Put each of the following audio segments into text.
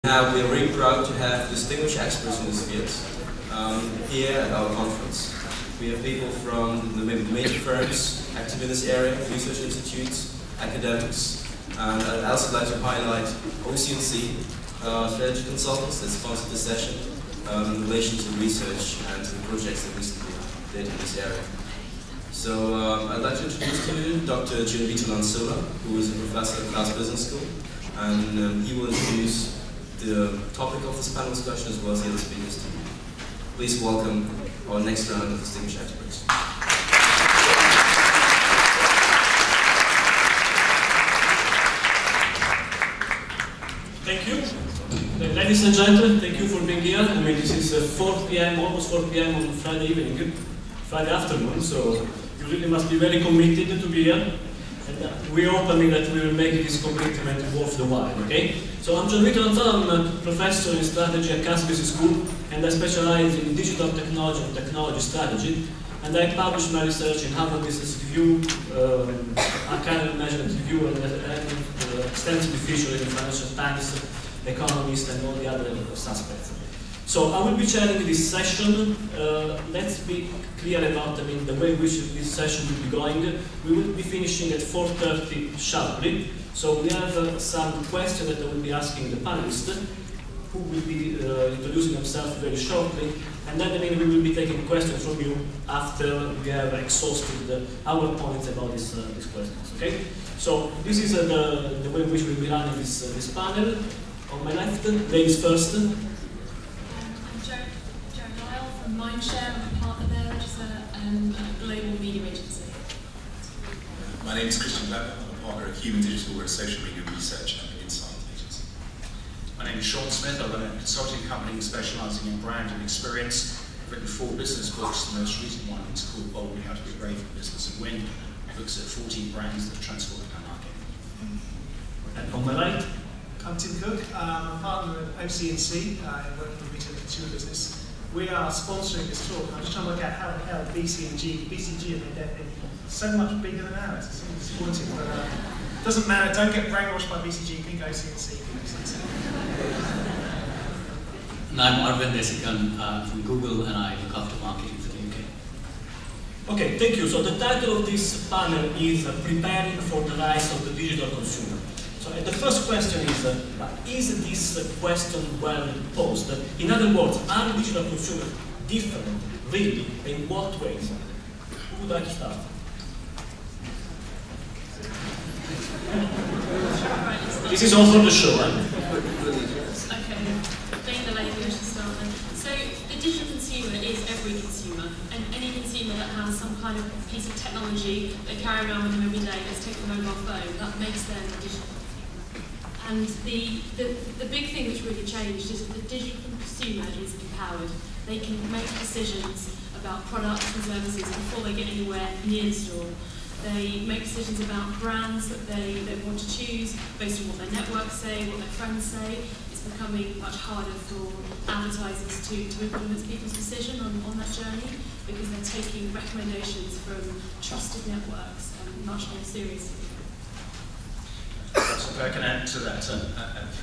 We are really proud to have distinguished experts in this field here at our conference. We have people from the major firms active in this area, research institutes, academics, and I'd also like to highlight SMCC, strategy consultants that sponsored this session in relation to research and the projects that recently did in this area. So I'd like to introduce to you Dr. Gianvito Lanzola, who is a professor at Class Business School, and he will introduce the topic of this panel discussion as well as the other speakers too. Please welcome our next round of distinguished experts. Thank you. Ladies and gentlemen, thank you for being here. I mean, this is 4 p.m., almost 4 p.m. on Friday evening, Friday afternoon, so you really must be very committed to be here. And we hope, that we will make this commitment worth the while, okay? So I'm Gianvito Lanzola, I'm a professor in strategy at Class Business School, and I specialize in digital technology and technology strategy. And I publish my research in Harvard Business Review, Academic Management Review, and extensively featured in Financial Times, Economist, and all the other suspects. So I will be chairing this session. Let's be clear about the way in which this session will be going. We will be finishing at 4:30 sharply. So we have some questions that I will be asking the panelists, who will be introducing themselves very shortly. And then we will be taking questions from you after we have exhausted our points about these questions. Okay? So this is the way in which we will be running this panel. On my left, ladies first. Mindshare, I'm a partner there, which is a global media agency. My name is Christian Lever, I'm a partner at Human Digital, we're a social media research and insight agency. My name is Sean Smith, I run a consulting company specialising in brand and experience. I've written 4 business books, the most recent one is called Boldly How to Be Brave in Business and Win. It looks at 14 brands that transform our market. And on my right? I'm Tim Cook, I'm a partner at SMCC, working in the retail and consumer business. We are sponsoring this talk. I'm just trying to work out how the hell BCG have made that so much bigger than ours. It's disappointing, but it doesn't matter. Don't get brainwashed by BCG. Keep going CNC. And I'm Arvind Desikan from Google, and I look after marketing for the UK. Okay, thank you. So the title of this panel is Preparing for the Rise of the Digital Consumer. So the first question is this question well posed? In other words, are digital consumers different, really? In what ways? Who would like to start? This is all for the show, Okay, being the lady, I should start then. So the digital consumer is every consumer, and any consumer that has some kind of piece of technology they carry around with them every day, let's take the mobile phone, that makes them a digital. And the big thing which really changed is that the digital consumer is empowered. They can make decisions about products and services before they get anywhere near the store. They make decisions about brands that they want to choose based on what their networks say, what their friends say. It's becoming much harder for advertisers to influence people's decision on that journey because they're taking recommendations from trusted networks much more seriously. So if I can add to that,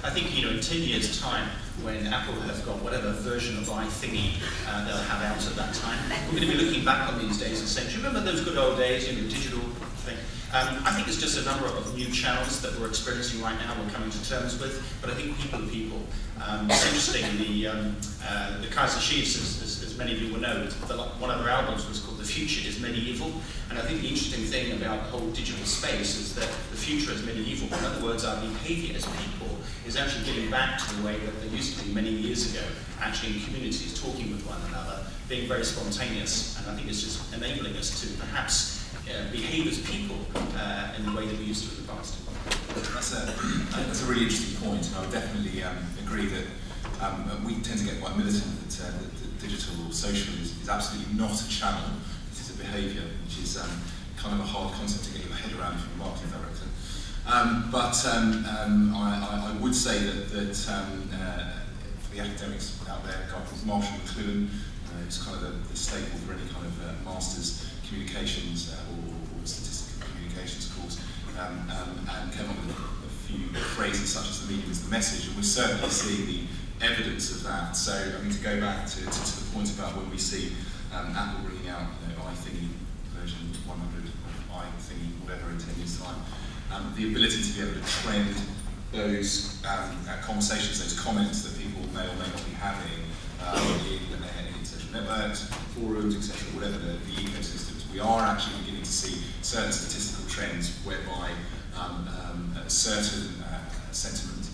I think in 10 years' time, when Apple has got whatever version of iThingy they'll have out at that time, we're going to be looking back on these days and saying, do you remember those good old days, digital thing? I think it's just a number of new channels that we're experiencing right now, we're coming to terms with, but I think people are people. It's interesting, the Kaiser Chiefs, as many of you will know, one of their albums was called The Future is Medieval, and I think the interesting thing about the whole digital space is that the future is medieval. In other words, our behaviour as people is actually getting back to the way that they used to be many years ago, actually in communities, talking with one another, being very spontaneous, and I think it's just enabling us to perhaps behave as people in the way that we used to in the past. That's a really interesting point, and I would definitely agree that we tend to get quite militant that digital or social is absolutely not a channel, it is a behaviour, which is kind of a hard concept to get your head around if you're a marketing director. I would say that for the academics out there, a guy called Marshall McLuhan, it's kind of the staple for any kind of master's communications or statistical communications course, and came up with a few phrase as such as the medium is the message, and we're certainly seeing the evidence of that. So, I mean, to go back to the point about when we see Apple bringing out, iThingy version 100, or iThingy, whatever, in 10 years' time, the ability to be able to trend those conversations, those comments that people may or may not be having in social networks, forums, etc., whatever the ecosystems, we are actually beginning to see certain statistical trends whereby certain sentiment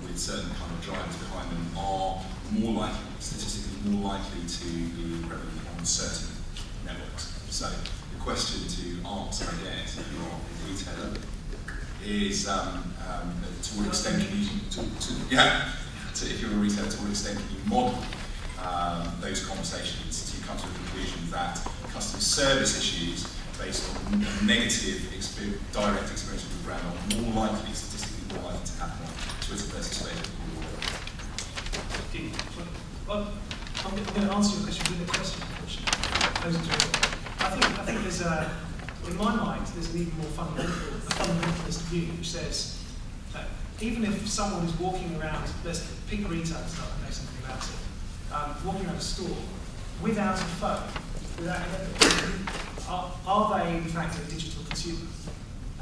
with certain kind of drivers behind them are statistically more likely to be prevalent on certain networks. So the question to answer, I guess, if you're a retailer, is to what extent can you, if you're a retailer, to what extent can you model those conversations to come to the conclusion that customer service issues based on negative direct experience with the brand are more likely, statistically more likely to happen on Twitter versus Facebook. Well, I'm going to answer your question with a question, I think there's in my mind, there's an even more fundamentalist view which says that even if someone is walking around, let's pick retail and start to know something about it, walking around a store without a phone, are they in fact a digital consumer?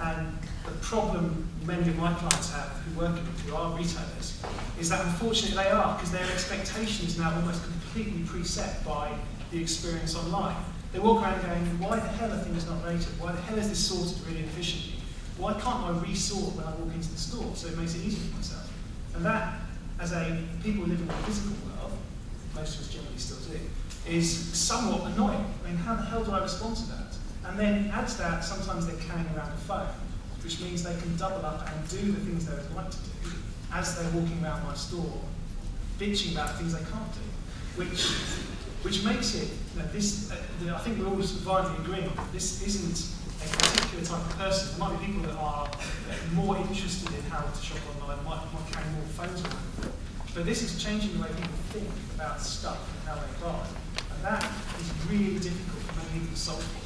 And the problem many of my clients have who work in who are retailers is that unfortunately they are, because their expectation is now almost completely preset by the experience online. They walk around going, why the hell are things not rated? Why the hell is this sorted really efficiently? Why can't I resort when I walk into the store so it makes it easier for myself? And that, as people who live in the physical world, most of us generally still do, is somewhat annoying. I mean, how the hell do I respond to that? And then add to that, sometimes they're carrying around a phone, which means they can double up and do the things they would like to do as they're walking around my store, bitching about things they can't do, which makes it, I think we're all widely agreeing that this isn't a particular type of person. There might be people that are more interested in how to shop online, might carry more phones around. But this is changing the way people think about stuff and how they buy. And that is really difficult for many people to solve for.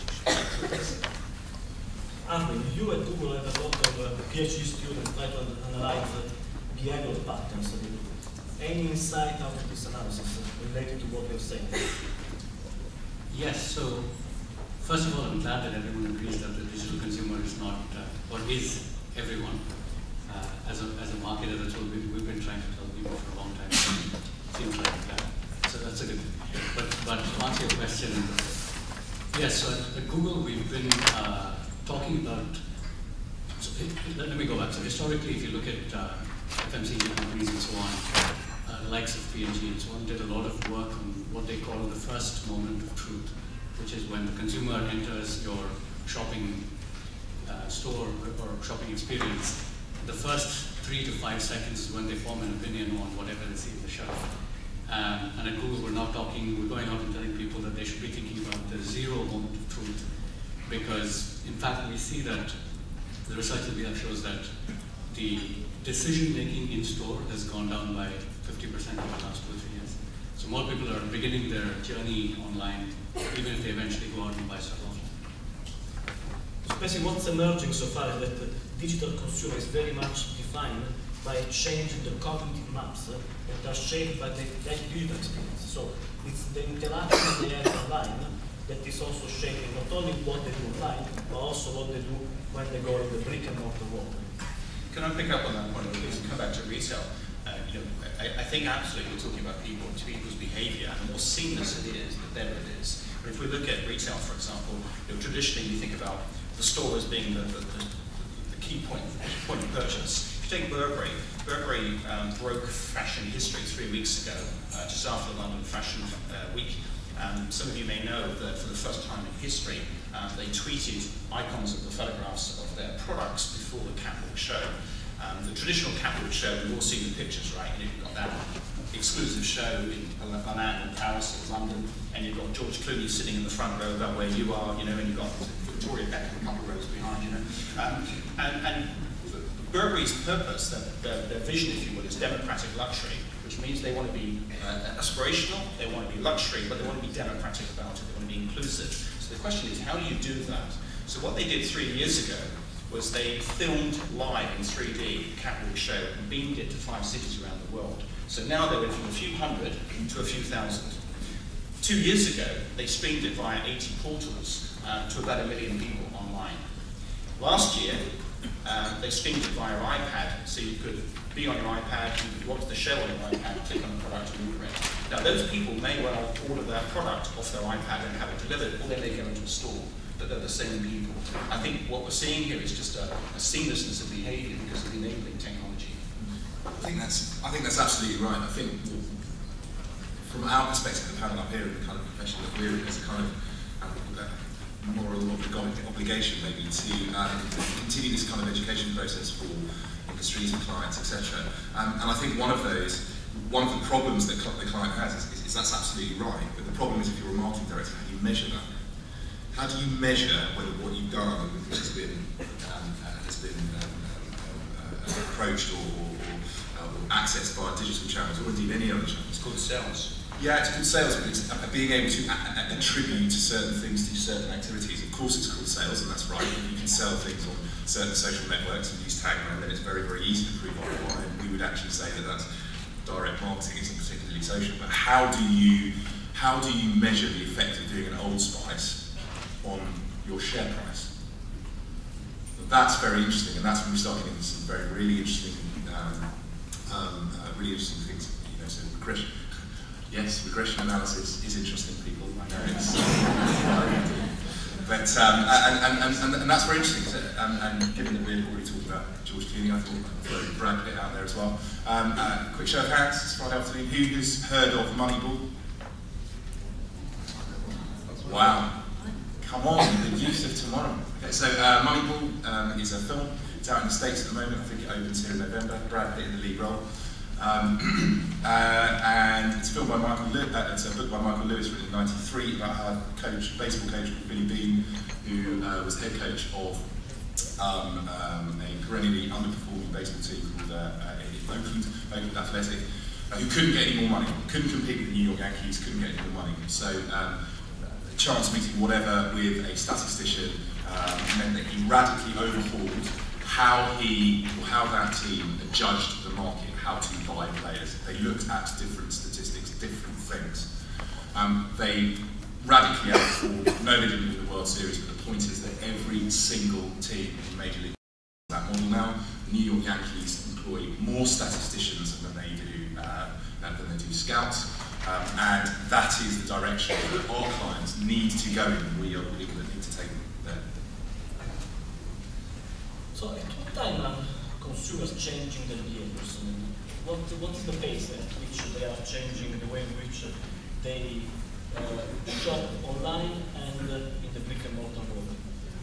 Armin, you at Google have a lot of PhD students try to analyze behavioral patterns. Any insight out of this analysis related to what you're saying? Yes, so first of all, I'm glad that everyone agrees that the digital consumer is not, or is everyone. As a market, as a tool, we've been trying to tell people for a long time. Seems like that. So that's a good thing. But to answer your question, yes, so at Google, we've been talking about, so let me go back. So historically, if you look at FMCG companies and so on, the likes of P&G and so on, did a lot of work on what they call the first moment of truth, which is when the consumer enters your shopping store or shopping experience. The first 3 to 5 seconds is when they form an opinion on whatever they see on the shelf. And at Google, we're going out and telling people that they should be thinking about the zero moment of truth, because in fact we see that the research that we have shows that the decision making in store has gone down by 50% in the last 2 or 3 years. So more people are beginning their journey online, even if they eventually go out and buy stuff offline. So basically what's emerging so far is that the digital consumer is very much defined by changing the cognitive maps that are shaped by the digital experience. So it's the interaction they have online that is also shaping not only what they do online, but also what they do when they go in the brick and mortar world. Can I pick up on that point a little bit and come back to retail? I think absolutely we're talking about people's behaviour, and the more seamless it is, the better it is. But if we look at retail, for example, traditionally we think about the store as being the key point of purchase. If you take Burberry broke fashion history 3 weeks ago, just after the London Fashion Week. Some of you may know that for the first time in history, they tweeted icons of the photographs of their products before the catwalk show. The traditional catwalk show, we've all seen the pictures, right? And you've got that exclusive show in Milan or Paris or London, and you've got George Clooney sitting in the front row about where you are, and you've got Victoria Beckham a couple of rows behind, and Burberry's purpose, their vision, if you will, is democratic luxury, which means they want to be aspirational, they want to be luxury, but they want to be democratic about it, they want to be inclusive. So the question is, how do you do that? So what they did 3 years ago was they filmed live in 3D the catwalk show and beamed it to 5 cities around the world. So now they went from a few hundred to a few thousand. 2 years ago, they streamed it via 80 portals to about 1 million people online. Last year, they streamed it via iPad, so you could be on your iPad, you could watch the show on your iPad, click on the product and order it. Now those people may well order their product off their iPad and have it delivered, or they may go into a store, but they're the same people. I think what we're seeing here is just a seamlessness of behaviour because of enabling technology. I think that's absolutely right. I think from our perspective, the panel up here and the kind of profession that we're in, there's a kind of moral obligation maybe to continue this kind of education process for industries and clients, etc. And I think one of the problems that the client has is that's absolutely right, but the problem is if you're a marketing director, how do you measure that? How do you measure whether what you've done has been approached or accessed via digital channels or indeed any other channels? It's called sales. Yeah, it's called sales, but it's being able to attribute certain things to certain activities. Of course it's called sales, and that's right. You can sell things on certain social networks and use tagline, then it's very, very easy to prove ROI, and we would actually say that that's direct marketing, isn't particularly social. But how do you measure the effect of doing an Old Spice on your share price? That's very interesting, and that's when we start getting into some really interesting things. You know, so regression. Yes, regression analysis is interesting, people. I know it's, but and that's very interesting. And given that we're already talking about George Clooney, I thought I'd throw Brad Pitt out there as well. Quick show of hands. It's Friday afternoon. Who has heard of Moneyball? Wow! Come on, the youth of tomorrow. Okay, so Moneyball is a film. It's out in the States at the moment. I think it opens here in November. Brad Pitt in the lead role. And it's filmed by Michael Lewis. It's a book by Michael Lewis written in '93 about a baseball coach called Billy Bean, who was head coach of a perennially underperforming baseball team called Oakland Athletic, who couldn't get any more money, couldn't compete with the New York Yankees, couldn't get any more money. So a chance meeting, whatever, with a statistician meant that he radically overhauled how that team judged the market, how to buy players. They looked at different statistics, different things. They radically outperformed. No, they didn't win the World Series, but the point is that every single team in Major League that model now. The New York Yankees employ more statisticians than they do scouts, and that is the direction that our clients need to go in. We are really going to need to take them there. So, at what time are consumers changing their behaviors? I mean, what is the pace at which they are changing the way in which they shop online and in the brick and mortar world?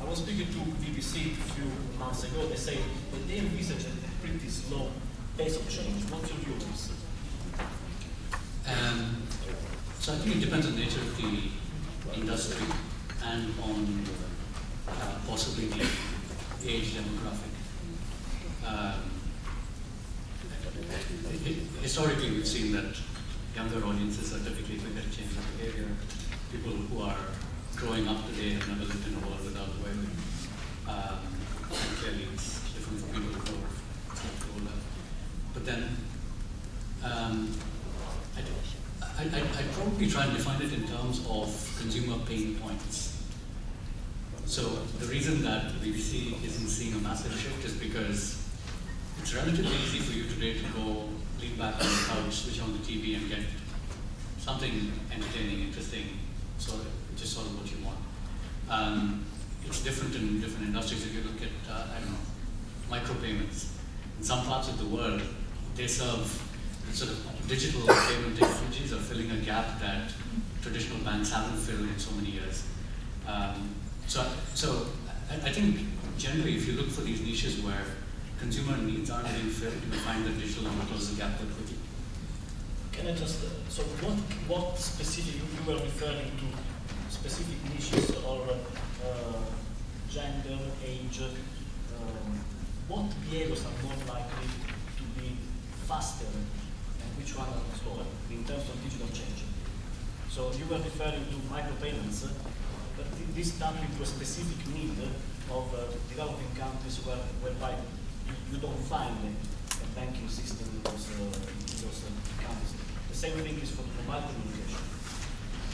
I was speaking to BBC a few months ago. They say that they envisage a pretty slow pace of change. What's your view on this? So I think it depends on the nature of the industry and on possibly the age demographic. Historically, we've seen that younger audiences are typically quicker to change their behavior. People who are growing up today have never lived in a world without the web. And clearly, it's different for people who are slightly older. But then, I'd probably try and define it in terms of consumer pain points. So the reason that the BBC isn't seeing a massive shift is because it's relatively easy for you today to go lean back on the couch, switch on the TV, and get something entertaining, interesting, which is sort of what you want. It's different in different industries. If you look at, I don't know, micropayments. In some parts of the world, they serve sort of digital payment technologies are filling a gap that traditional banks haven't filled in so many years. So I think generally, if you look for these niches where consumer needs aren't being filled, you will find that digital will close the gap quite quickly. Can I just, so what specific, you were referring to specific niches or gender, age, what behaviors are more likely to be faster and which one are slower in terms of digital change? So you were referring to micropayments, but this tapping into a specific need of developing countries whereby you don't find a banking system in those countries. The same thing is for the mobile communication.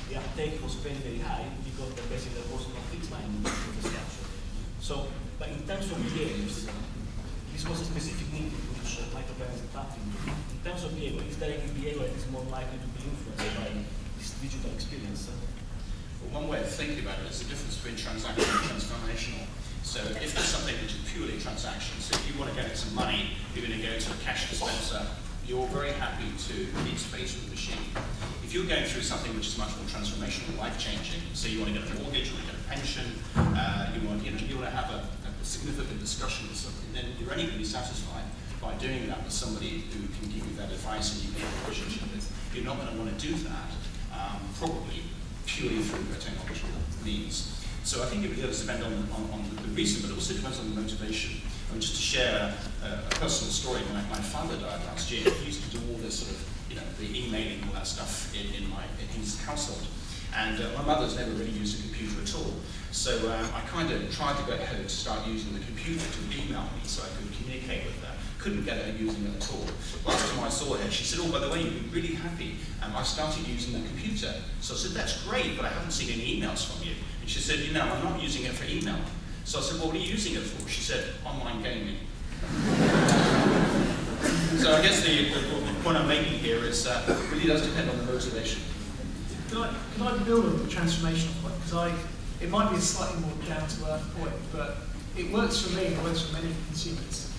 The uptake was very, very high because basically there was no fixed line infrastructure. So, but in terms of behaviors, this was a specific need which micropayments tapped into. In terms of behavior, is there any behavior that is more likely to be influenced by this digital experience? Well, one way of thinking about it is the difference between transactional and transformational. So if there's something which is purely transactional, so if you want to get some money, you're going to go to a cash dispenser, you're very happy to interface with the machine. If you're going through something which is much more transformational, life-changing, so you want to get a mortgage, or you get a pension, you want to have a significant discussion with something, then you're only going to be satisfied by doing that with somebody who can give you that advice and you can have a relationship with. You're not going to want to do that probably purely through a technological means. So I think it does depend on the reason, but it also depends on the motivation. I mean, just to share a personal story, my father died last year. He used to do all this sort of, the emailing, all that stuff in his household. And my mother's never really used a computer at all. So I kind of tried to get her to start using the computer to email me so I could communicate with her. Couldn't get her using it at all. Last time I saw her, she said, oh, by the way, you've been really happy. I started using the computer. So I said, that's great, but I haven't seen any emails from you. And she said, I'm not using it for email. So I said, well, what are you using it for? She said, online gaming. So I guess the point I'm making here is it really does depend on the motivation. Can I build on the transformational point? Because it might be a slightly more down-to-earth point, but it works for me, it works for many consumers.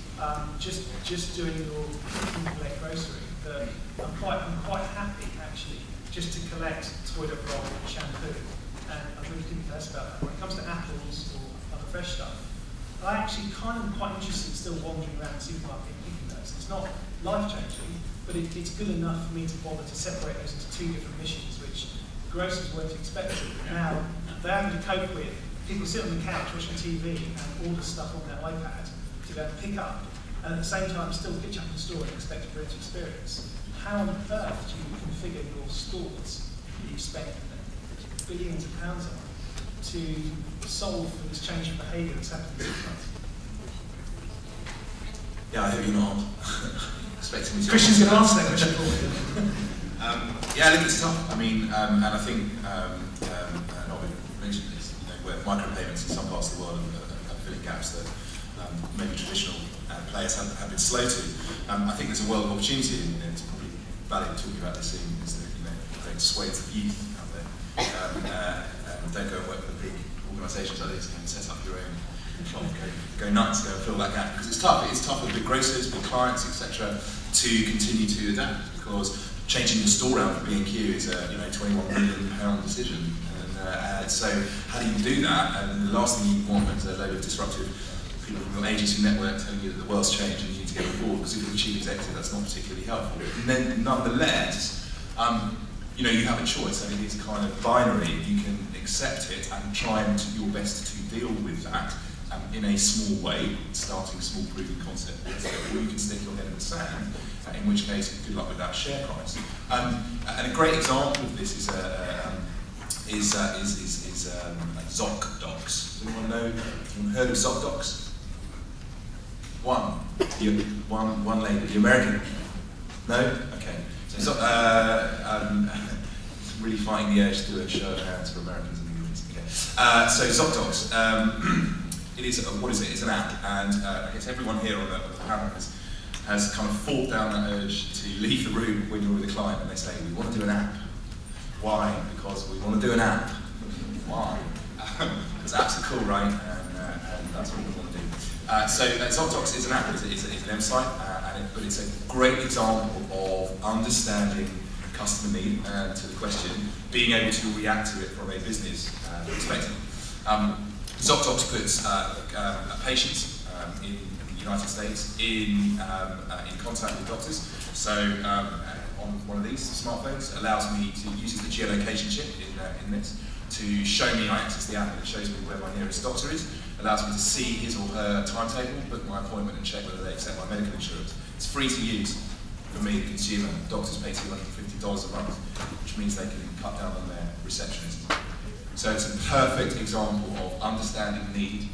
Just doing your collect grocery, I'm quite happy actually just to collect toilet roll and shampoo, and I really couldn't less about that. When it comes to apples or other fresh stuff, I actually kind of quite interested in still wandering around the supermarket and picking those. It's not life-changing, but it's good enough for me to bother to separate those into two different missions, which grocers weren't expecting. Now they're having to cope with people sit on the couch watching TV and order stuff on their iPad to go and pick up, and at the same time still pitch up in the store and expect a great experience. How on earth do you configure your stores that you spend billions of pounds on to solve for this change of behaviour that's happened in 6 months? Yeah, I hope you're not expecting me to. Christian's going to answer that question for you. Yeah, I think it's tough. I mean, and I think, Nobby mentioned this, where micropayments in some parts of the world are filling gaps that maybe traditional players have been slow to. I think there's a world of opportunity, and it's probably valid talking about this in great swathes of youth out there. Don't go and work for big organisations like this, and set up your own shop, go nuts, go and fill that gap. Because it's tough. It's tough with big grocers, big clients, etc., to continue to adapt. Because changing the store around for B&Q is a £21 million decision. And so how do you do that? And the last thing you want is a load of disruptive people from your agency network telling you that the world's changed and you need to get on board, because if you're a chief executive, that's not particularly helpful. And then nonetheless, you have a choice, and it is kind of binary. You can accept it and try and do your best to deal with that in a small way, starting small proving concept, or you can stick your head in the sand, in which case, good luck with that share price. And a great example of this is ZocDocs. Does anyone know? Anyone heard of ZocDocs? One lady, the American. No? Okay. So really fighting the urge to do a show of hands for Americans in the US. Okay. So ZocDocs, it is what is it? It's an app, and I guess everyone here on the panel has kind of fought down that urge to leave the room when you're with a client and they say, we want to do an app. Why? Because we want to do an app. Why? Because apps are cool, right? And that's what we want to do. So ZocDocs is an app, it's an website, but it's a great example of understanding customer need to the question, being able to react to it from a business perspective. ZocDocs puts patients in the United States in contact with doctors. So on one of these smartphones, allows me to use the geolocation chip in this to show me. I access the app and it shows me where my nearest doctor is. Allows me to see his or her timetable, book my appointment, and check whether they accept my medical insurance. It's free to use for me, the consumer. Doctors pay $250 a month, which means they can cut down on their receptionists. So it's a perfect example of understanding need,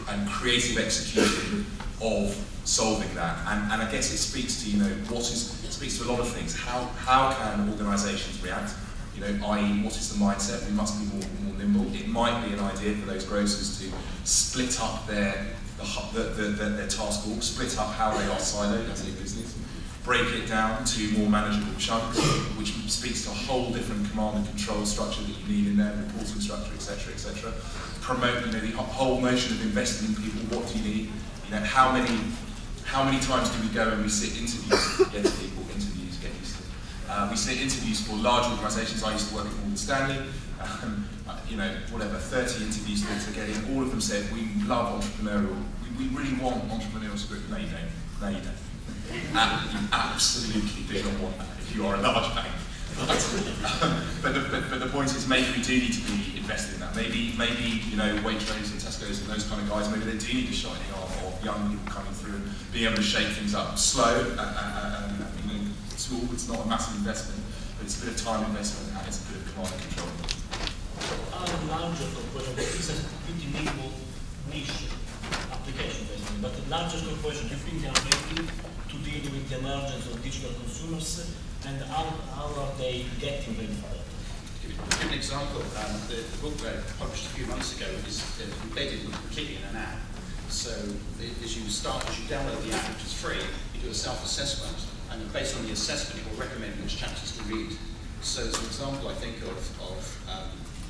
and creative execution of solving that. And I guess it speaks to, it speaks to a lot of things. How can organisations react? I.e., what is the mindset? We must be more nimble. It might be an idea for those grocers to split up their task org, split up how they are siloed as a business, break it down to more manageable chunks, which speaks to a whole different command and control structure that you need in there, reporting structure, etc., etc. Promote, the whole notion of investing in people. What do you need? How many times do we go and we sit interviews? Yes, people, interviews, get used to it. We sit interviews for large organisations. I used to work at Morgan Stanley. 30 interviews to get in. All of them said, we love entrepreneurial. We really want entrepreneurial spirit. No, you don't. No, you don't. You absolutely do not want that if you are a large bank. But the point is, maybe we do need to be invested in that. Maybe Waitrose and Tesco's and those kind of guys, maybe they do need a shining arm of young people coming through and being able to shake things up. Slow and small. It's not a massive investment, but it's a bit of time investment and it's a bit of command and control. Larger corporation, this is a pretty niche application basically, but the largest corporation, do you think they are ready to deal with the emergence of digital consumers, and how are they getting ready for that? To give an example, the book I published a few months ago is embedded completely in an app. So as you download the app, which is free, you do a self-assessment, and based on the assessment, it will recommend which chapters to read. So as an example, I think of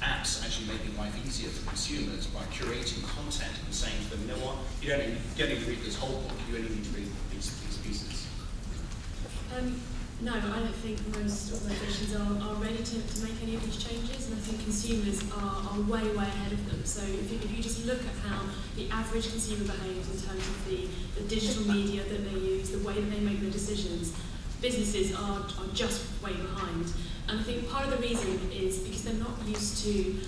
apps actually making life easier for consumers by curating content and saying to them, you know what, you don't need to read this whole book, you only need to read these pieces. No, I don't think most organisations are ready to make any of these changes, and I think consumers are way ahead of them. So if you just look at how the average consumer behaves in terms of the digital media that they use, the way that they make their decisions, businesses are just way behind. And I think part of the reason is because they're not used to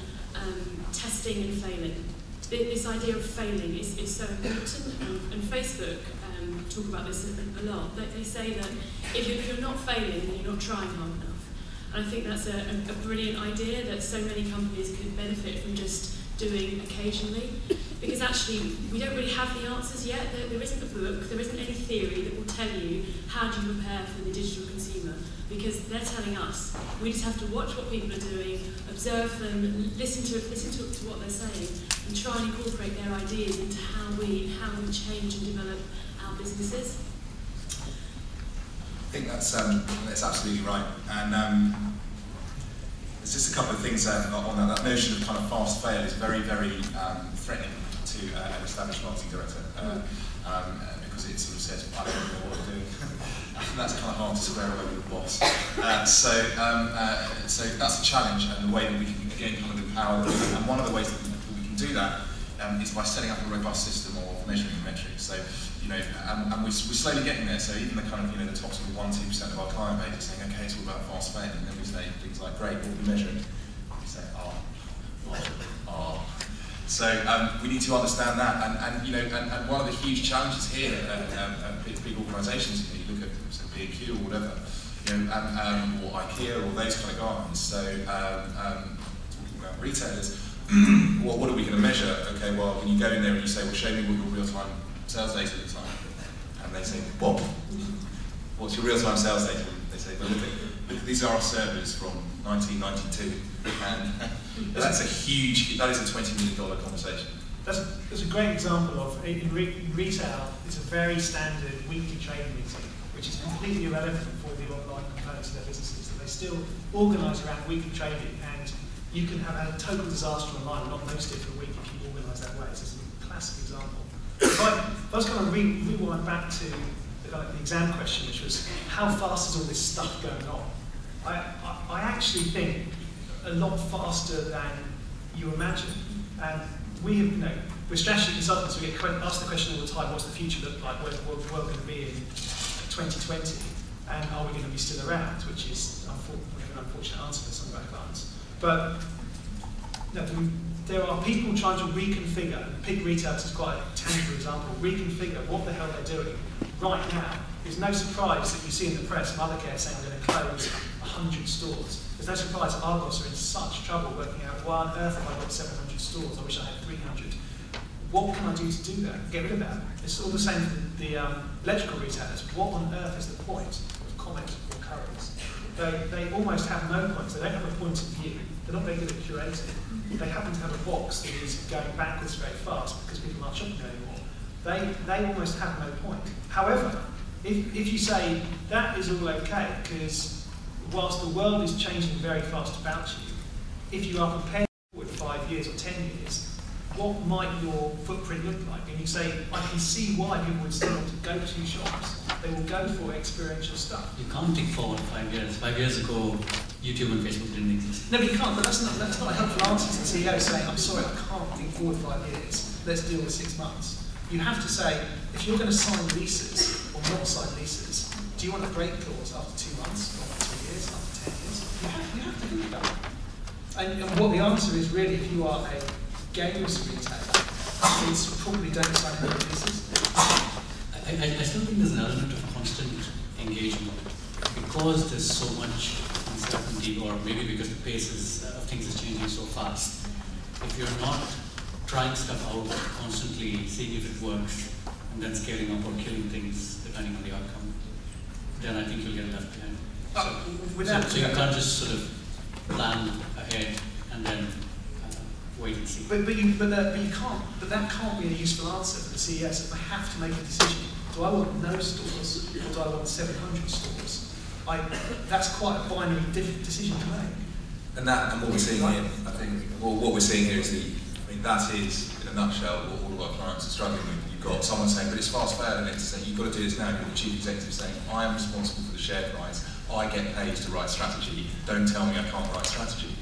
testing and failing. This idea of failing is so important, and Facebook talk about this a lot. They say that if you're not failing, then you're not trying hard enough. And I think that's a brilliant idea that so many companies could benefit from just doing occasionally. Because actually, we don't really have the answers yet. There isn't a book, there isn't any theory that will tell you how do you prepare for the digital consumer. Because they're telling us. We just have to watch what people are doing, observe them, listen to what they're saying, and try and incorporate their ideas into how we change and develop our businesses. I think that's absolutely right. And there's just a couple of things on that. That notion of kind of fast fail is very threatening to an established marketing director. Because it sort of says, I don't know what I'm doing. And that's kind of hard to square away with the boss. So that's a challenge, and the way that we can, again, kind of empower them. And one of the ways that we can do that is by setting up a robust system of measuring metrics. So, and we're slowly getting there. So even the kind of, the top sort of 1-2% of our client base is saying, okay, it's all about fast failing. And then we say things like, great, what are we measuring? We say, So we need to understand that, and one of the huge challenges here at big organisations, you look at B&Q or whatever, or IKEA or those kind of guys. So talking about retailers, well, what are we going to measure? Okay, well, when you go in there and you say, well, show me what your real-time sales data looks like, and they say, what? What's your real-time sales data? They say, well, look, these are our servers from 1992, and that is a $20 million conversation. That's a great example of, in retail, it's a very standard weekly trading meeting, which is completely irrelevant for the online components of their businesses, that they still organise around weekly trading, and you can have a total disaster online and not notice it for a week if you organise that way. So it's a classic example. If I was going to rewind back to the exam question, which was, how fast is all this stuff going on? I actually think a lot faster than you imagine. And we have, we're strategy consultants, we get asked the question all the time, what's the future look like, where's the world going to be in 2020, and are we going to be still around, which is an unfortunate answer for some of our clients. But there are people trying to reconfigure, and pig retail is quite a tangible example, reconfigure what the hell they're doing right now. There's no surprise that you see in the press Mothercare saying we're going to close 100 stores. There's no surprise Argos are in such trouble working out why on earth have I got 700 stores, I wish I had 300. what can I do to do that? Get rid of that. It's all the same for the electrical retailers. What on earth is the point of Comet or Currys? They almost have no points. They don't have a point of view. They're not very good at curating. They happen to have a box that is going backwards very fast because people aren't shopping anymore. They almost have no point. However, if you say that is all okay, because whilst the world is changing very fast about you, if you are prepared for 5 years or 10 years, what might your footprint look like? And you say, I can see why people would still want to go to shops. They will go for experiential stuff. You can't think forward 5 years. 5 years ago, YouTube and Facebook didn't exist. No, but you can't. But that's not a helpful answer to the CEO saying, I'm sorry, I can't think forward 5 years. Let's deal with 6 months. You have to say, if you're going to sign leases or not sign leases, do you want a break clause after 2 months, or after 2 years, after 10 years? You have to think about it. And what the answer is really, if you are a games retailer, is probably don't sign any leases. I still think there's an element of constant engagement because there's so much uncertainty, or maybe because the pace of things is changing so fast. If you're not trying stuff out, constantly seeing if it works, and then scaling up or killing things depending on the outcome, then I think you'll get left behind. So you can't just sort of plan ahead and then wait and see. But you can't. But that can't be a useful answer for the CES if they have to make a decision. Do I want no stores or do I want 700 stores? That's quite a binary decision to make. And what we're seeing here, I think, what we're seeing here is that is, in a nutshell, what all of our clients are struggling with. You've got someone saying, but it's fast fair, and it's saying, you've got to do this now. You've got the chief executive saying, I am responsible for the share price. I get paid to write strategy. Don't tell me I can't write strategy.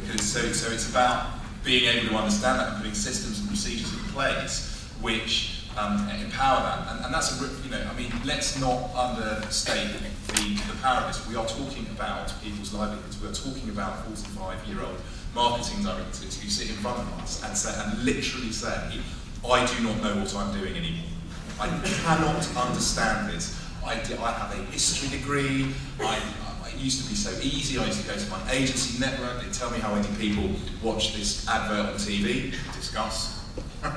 Because so it's about being able to understand that and putting systems and procedures in place which empower that. And that's let's not understate the power of this. We are talking about people's livelihoods. We are talking about 45-year-old marketing directors who sit in front of us and literally say, I do not know what I'm doing anymore. I cannot understand this. I have a history degree. It used to be so easy. I used to go to my agency network. They'd tell me how many people watch this advert on TV. Discuss. And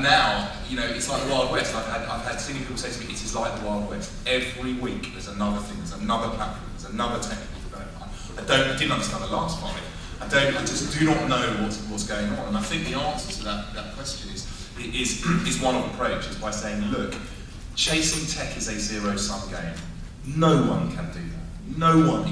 now, it's like the Wild West. I've had senior people say to me, it is like the Wild West. Every week there's another thing, there's another platform, there's another technical development. I didn't understand the last one. I just do not know what's going on. And I think the answer to that question is one of approaches by saying, look, chasing tech is a zero-sum game. No one can do that. No one,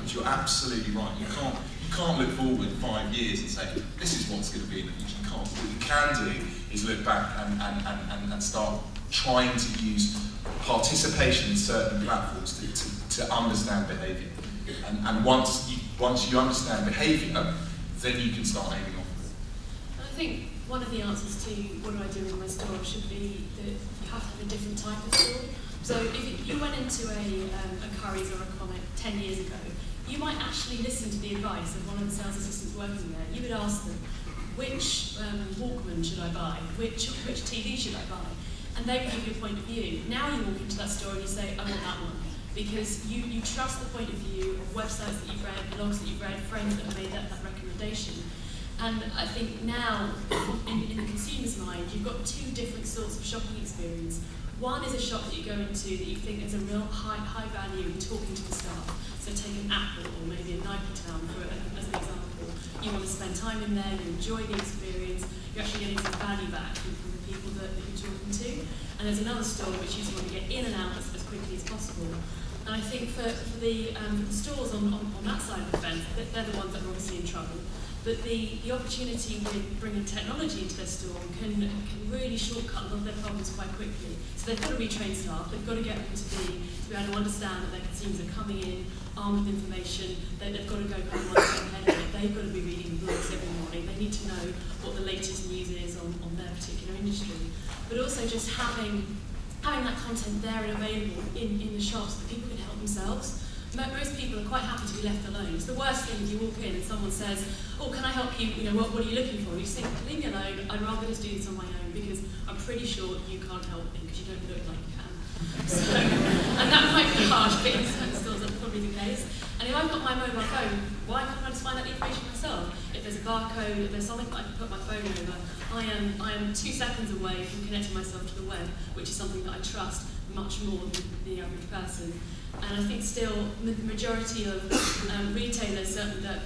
you're absolutely right. You can't look forward 5 years and say, this is what's going to be in the future. You can't. What you can do is look back and start trying to use participation in certain platforms to understand behaviour. And once you understand behaviour, then you can start aiming off of it. I think one of the answers to what do I do in my store should be that you have to have a different type of store. So if you went into a Currys or a Comet 10 years ago, you might actually listen to the advice of one of the sales assistants working there. You would ask them, which Walkman should I buy? Which TV should I buy? And they would give you a point of view. Now you walk into that store and you say, I want that one. Because you trust the point of view of websites that you've read, blogs that you've read, friends that have made that recommendation. And I think now, in the consumer's mind, you've got two different sorts of shopping experience. One is a shop that you go into that you think is a real high value in talking to the staff. So take an Apple or maybe a Nike Town as an example. You want to spend time in there, you enjoy the experience, you're actually getting some value back from the people that you're talking to. And there's another store which you just want to get in and out as quickly as possible. And I think for the stores on that side of the fence, they're the ones that are obviously in trouble. But the opportunity with bringing technology into their store can really shortcut a lot of their problems quite quickly. So they've got to retrain staff, they've got to get them to be able to understand that their consumers are coming in, armed with information, they've got to go kind of one step ahead of it, they've got to be reading blogs every morning, they need to know what the latest news is on their particular industry. But also just having that content there and available in the shops so that people can help themselves. Most people are quite happy to be left alone. It's the worst thing if you walk in and someone says, oh, can I help you, what are you looking for? And you think, leave me alone, I'd rather just do this on my own because I'm pretty sure you can't help me because you don't look like you can. So, and that might be harsh, but in certain stores that's probably the case. And if I've got my mobile phone, why can't I just find out the information myself? If there's a barcode, there's something that I can put my phone over, I am 2 seconds away from connecting myself to the web, which is something that I trust much more than the average person. And I think still the majority of retailers certainly that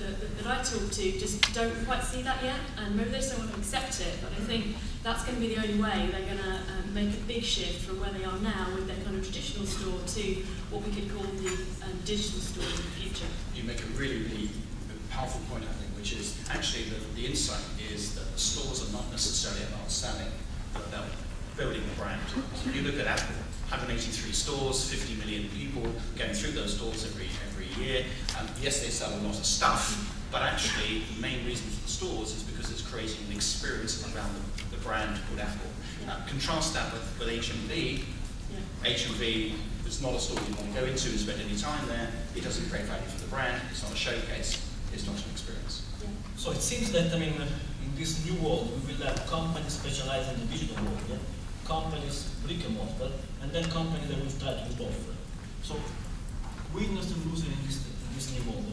I talk to just don't quite see that yet, and maybe they just don't want to accept it, but I think that's going to be the only way they're going to make a big shift from where they are now with their kind of traditional store to what we could call the digital store in the future. You make a really, really powerful point, I think, which is actually the insight is that the stores are not necessarily about selling, but they're building a brand. So you look at Apple, 183 stores, 50 million people going through those stores every year. Yes, they sell a lot of stuff, but actually the main reason for the stores is because it's creating an experience around the brand called Apple. Contrast that with H&B. H&B is not a store you want to go into and spend any time there. It doesn't create value for the brand. It's not a showcase. It's not an experience. So it seems that, I mean, in this new world, we will have companies specialized in the digital world, companies brick and mortar, and then companies that will try to do both. So, winners and losers in this new world.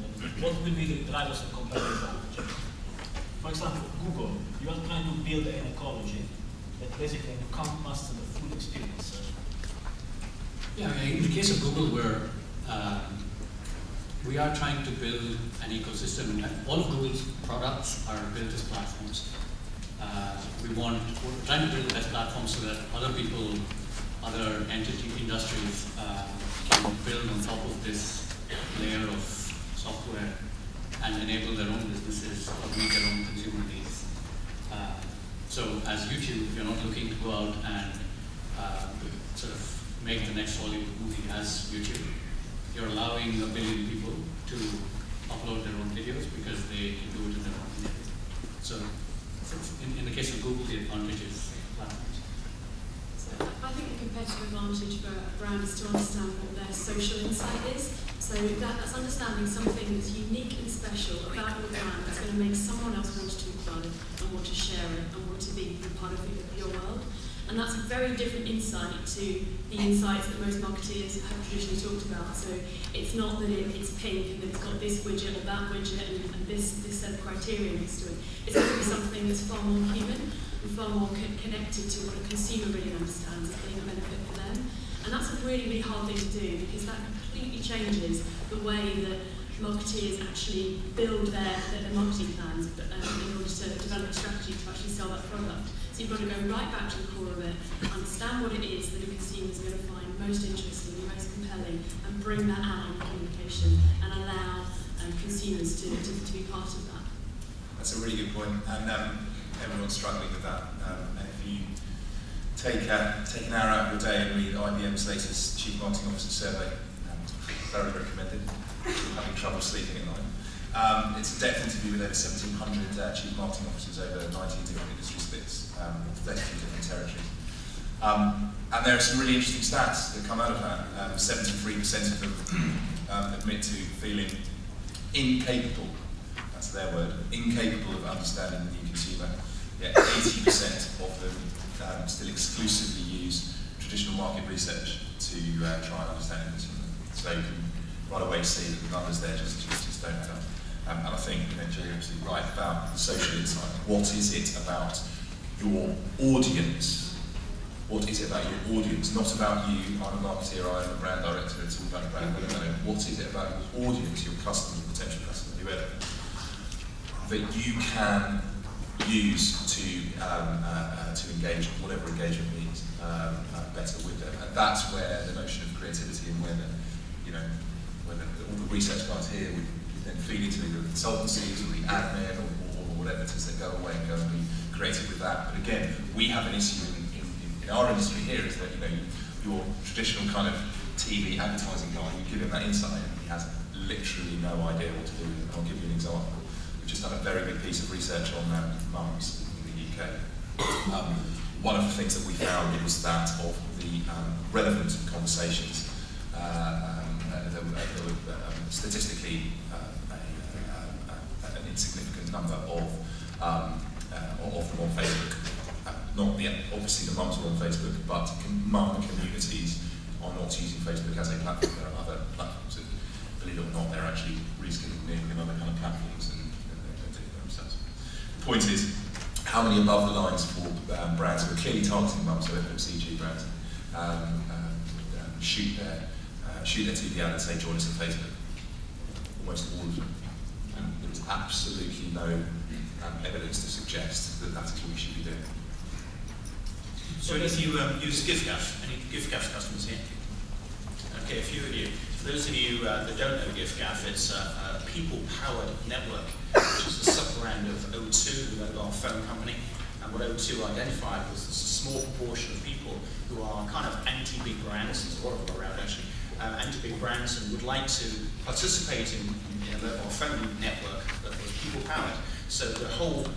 What will be the drivers of competitive advantage? For example, Google, you are trying to build an ecology that basically encompasses the full experience. Yeah, in the case of Google, we are trying to build an ecosystem. All of Google's products are built as platforms. We're trying to build the best platforms so that other people, other industries can build on top of this layer of software and enable their own businesses or meet their own consumer needs. So as YouTube, you're not looking to go out and sort of make the next Hollywood movie as YouTube. You're allowing a billion people to upload their own videos because they can do it in their own country. So in the case of Google, the advantage is platforms. So I think the competitive advantage for a brand is to understand what their social insight is. So that's understanding something that's unique and special about your brand that's going to make someone else want to talk about it and want to share it and want to be part of your world. And that's a very different insight to the insights that most marketeers have traditionally talked about. So it's not that it's pink and it's got this widget or that widget and this set of criteria next to it. It's going to be something that's far more human and far more connected to what a consumer really understands as being a benefit for them. And that's a really, really hard thing to do because that completely changes the way that marketeers actually build their marketing plans in order to develop a strategy to actually sell that product. So you've got to go right back to the core of it, understand what it is that a consumer is going to find most interesting, most compelling, and bring that out in communication and allow consumers to be part of that. That's a really good point, and everyone's struggling with that. And if you take an hour out of your day and read IBM's latest Chief Marketing Officer survey, very recommended. Having trouble sleeping at night. It's a depth interview with over 1,700 chief marketing officers over 19 different industry splits, 32 different territories. And there are some really interesting stats that come out of that. 73% of them admit to feeling incapable, that's their word, incapable of understanding the new consumer. Yet 80% of them still exclusively use traditional market research to try and understand the consumer. So you can right away see that the numbers there just don't add up. And I think Jerry absolutely right about the social insight. What is it about your audience? What is it about your audience? Not about you, I'm a marketeer, I'm a brand director, it's all about brand. What is it about your audience, your customers, potential customers, whoever, that you can use to engage, whatever engagement means, better with them. And that's where the notion of creativity and where all the research guys here, we then feed into the consultancies or the admin or whatever it is that go away and go and be creative with that. But again, we have an issue in our industry here is that your traditional kind of TV advertising guy, you give him that insight and he has literally no idea what to do. And I'll give you an example. We've just done a very big piece of research on mums in the UK. One of the things that we found was that of the relevant conversations, there were statistically an insignificant number of them on Facebook. Obviously the mums are on Facebook, but mum communities are not using Facebook as a platform. There are other platforms that, believe it or not, they're actually reskilling in other kind of platforms and doing it themselves. point is, how many above the lines for brands who are clearly targeting mums, so FMCG brands, shoot their TV ad and say join us on Facebook? Almost all of them. There is absolutely no evidence to suggest that that is what we should be doing. So if you use giffgaff, any giffgaff customers here? Okay, a few of you. For those of you that don't know giffgaff, it's a people-powered network, which is a sub-brand of O2, the mobile phone company. And what O2 identified was this small proportion of people who are kind of anti-big brands, there's a lot of them around actually, anti-big brands, and would like to participate in a mobile phone network that was people-powered. So the whole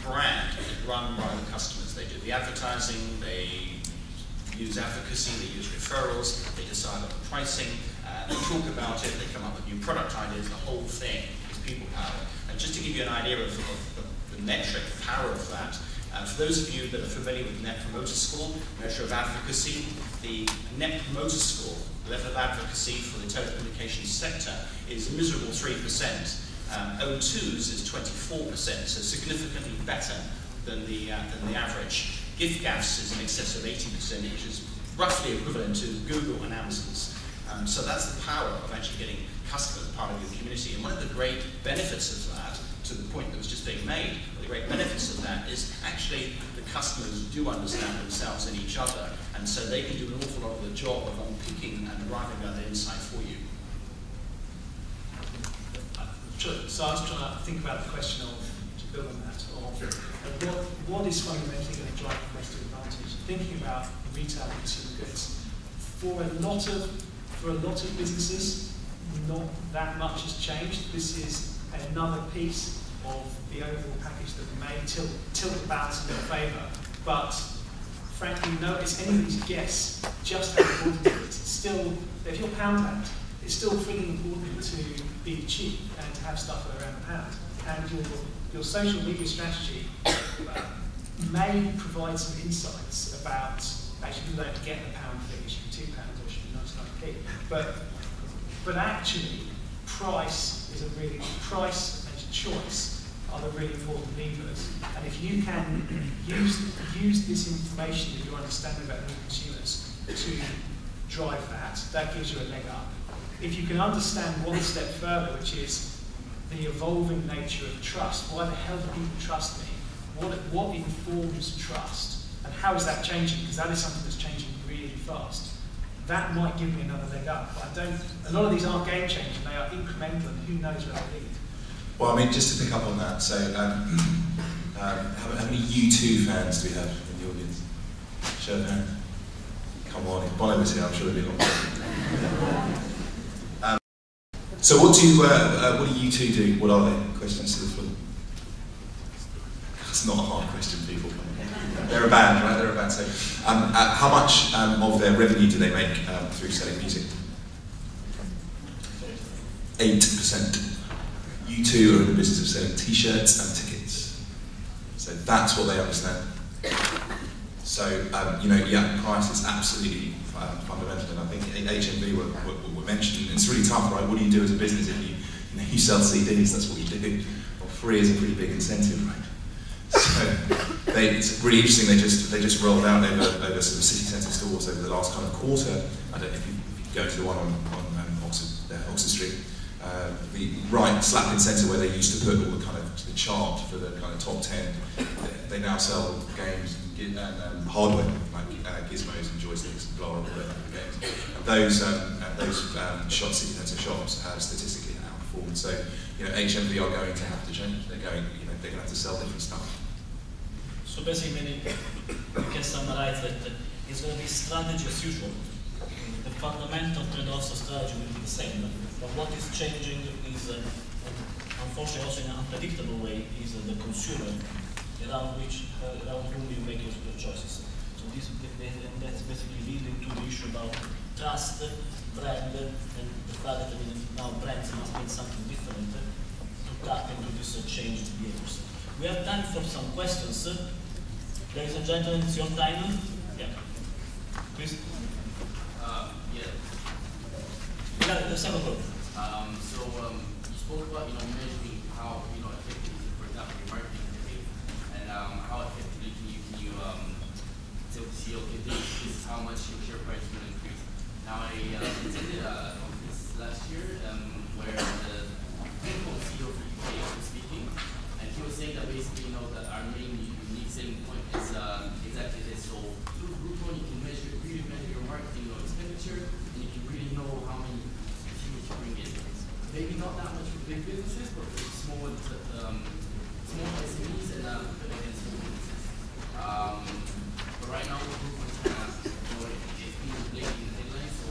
brand is run by the customers. They do the advertising, they use advocacy, they use referrals, they decide on the pricing, they talk about it, they come up with new product ideas, the whole thing is people-powered. And just to give you an idea of the metric, the power of that, for those of you that are familiar with Net Promoter Score, measure of advocacy, the Net Promoter Score, level of advocacy for the telecommunications sector is a miserable 3%. O2's is 24%, so significantly better than the average. giffgaff's is in excess of 80%, which is roughly equivalent to Google and Amazon's. So that's the power of actually getting customers part of your community. And one of the great benefits of that, to the point that was just being made, the great benefits of that is actually the customers do understand themselves and each other, and so they can do an awful lot of the job of unpicking and arriving at the insight for you. So I was trying to think about the question of, to build on that, of what is fundamentally going to drive competitive advantage? Thinking about retail and consumer goods, for a lot of businesses, not that much has changed. This is another piece of the overall package that may tilt the balance in their favour. But frankly, it's anybody's guess just how important it is. It's still, if you're pound, it's still pretty important to be cheap and to have stuff at around a pound. And your social media strategy may provide some insights about, actually you don't get the pound thing, it should be £2 or it should be 99p. But actually, price and choice are the really important levers. And if you can use this information that you understand about new consumers to drive that gives you a leg up. If you can understand one step further, which is the evolving nature of trust, why the hell do people trust me? What informs trust? And how is that changing? Because that is something that's changing really fast. That might give me another leg up. But a lot of these aren't game changing, they are incremental, and who knows where they lead. Well, I mean, just to pick up on that, so how many U2 fans do we have in the audience? Show of hands. Come on, if Bono was here, I'm sure there'd be a lot more. So what do you two do? What are they? Questions to the floor. It's not a hard question, people. They're a band, right? They're a band. So how much of their revenue do they make through selling music? 8%. You two are in the business of selling t-shirts and tickets. So that's what they understand. So, price is absolutely fundamental, and I think HMV were mentioned. It's really tough, right? What do you do as a business if you sell CDs? That's what you do. Well, free is a pretty big incentive, right? So it's really interesting. They just rolled out over sort of city centre stores over the last kind of quarter. I don't know if you go to the one on Oxford Street. The right slap in centre where they used to put all the kind of the chart for the kind of top 10. They now sell games and hardware like gizmos and joysticks and blah blah blah games. And those city centre shops have statistically outperformed. So HMV are going to have to change. They're going to have to sell different stuff. So basically, we can summarize that it's going to be strategy as usual. The fundamental trade-offs of strategy will be the same. But what is changing is, unfortunately, also in an unpredictable way, is the consumer around whom you make your choices. So that's basically leading to the issue about trust, brand, and the fact that now brands must mean something different to tap into this changed behaviors. We have time for some questions. Ladies and gentlemen, it's your time. Yeah. Please. Yeah, the second one. You spoke about, mentioning how, effective, for example, the marketing campaign. picture, and you can really know how many consumers you bring in. Maybe not that much for big businesses, but for small SMEs and again, small businesses. But right now, we're kind of, it's been lately in the headlines. So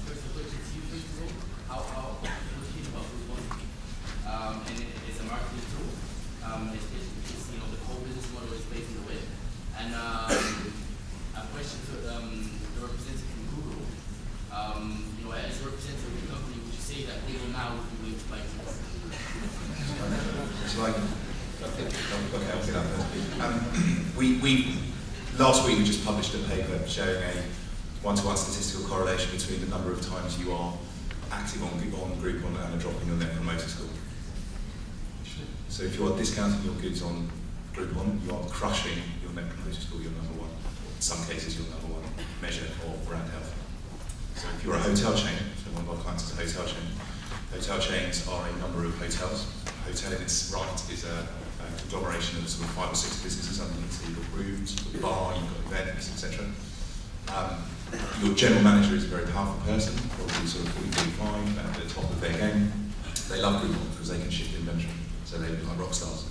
first of all, it's you first of all. How what do you think about Groupon? And it's a marketing tool. It's the whole business model is based on the web. And a question to the representative from Google. As a representative of the company, would you say that Google now would be willing to buy things? Last week we just published a paper showing a one-to-one statistical correlation between the number of times you are active on Groupon and a drop in your Net Promoter Score. So if you are discounting your goods on Groupon, you are crushing your Net Promoter Score, your number one, or in some cases your number one measure of brand health. So if you're a hotel chain, so one of our clients is a hotel chain, hotel chains are a number of hotels. A hotel in its right is a conglomeration of sort of 5 or 6 businesses underneath. So you've got rooms, you've got bar, you've got events, etc. Your general manager is a very powerful person, probably sort of 40-45 at the top of their game. They love Groupon because they can shift inventory, so they look like rock stars.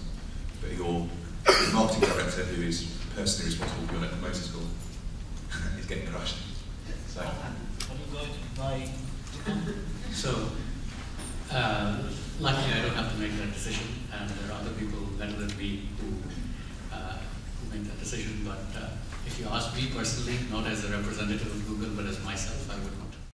But your marketing director, who is personally responsible for your Net Promoter Score, is getting crushed. So. Are you going to buy? So, luckily I don't have to make that decision, and there are other people better than me who make that decision. But if you ask me personally, not as a representative of Google, but as myself, I would